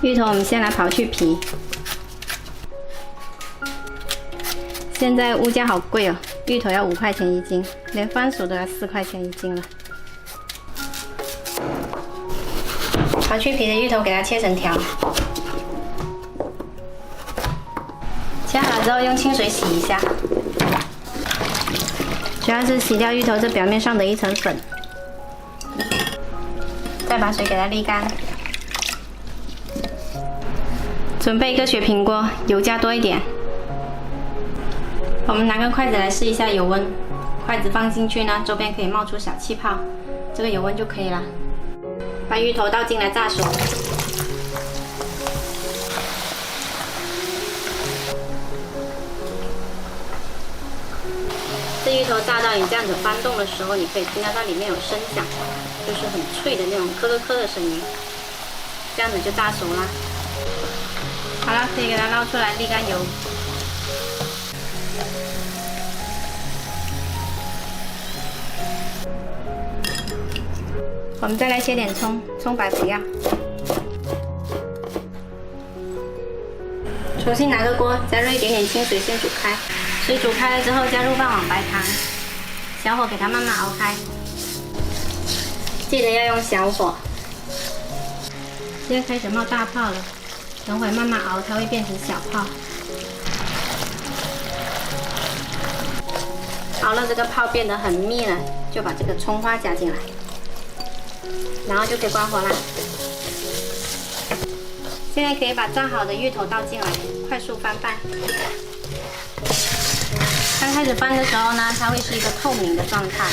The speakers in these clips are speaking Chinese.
芋头我们先来刨去皮。现在物价好贵哦，芋头要5块钱一斤，连番薯都要4块钱一斤了。刨去皮的芋头给它切成条，切好之后用清水洗一下，主要是洗掉芋头这表面上的一层粉，再把水给它沥干。准备一个雪平锅，油加多一点。我们拿个筷子来试一下油温，筷子放进去呢，周边可以冒出小气泡，这个油温就可以了。把芋头倒进来炸熟。这芋头炸到你这样子翻动的时候，你可以听到它里面有声响，就是很脆的那种咯咯咯的声音。这样子就炸熟啦。好了，可以给它捞出来沥干油。我们再来切点葱，葱白不要。重新拿个锅，加热一点点清水，先煮开。水煮开了之后，加入半碗白糖，小火给它慢慢熬开。记得要用小火。现在开始冒大泡了，等会慢慢熬，它会变成小泡。熬了这个泡变得很密了，就把这个葱花加进来。然后就可以关火啦。现在可以把炸好的芋头倒进来，快速翻拌。刚开始翻的时候呢，它会是一个透明的状态，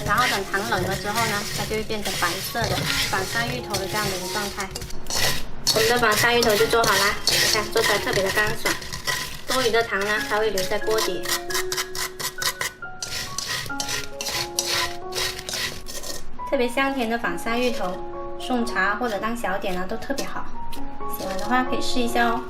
然后等糖冷了之后呢，它就会变成白色的反沙芋头的这样的一个状态。我们的反沙芋头就做好啦，你看做出来特别的干爽，多余的糖呢，它会留在锅底。特别香甜的反沙芋头，送茶或者当小点呢都特别好。喜欢的话可以试一下哦。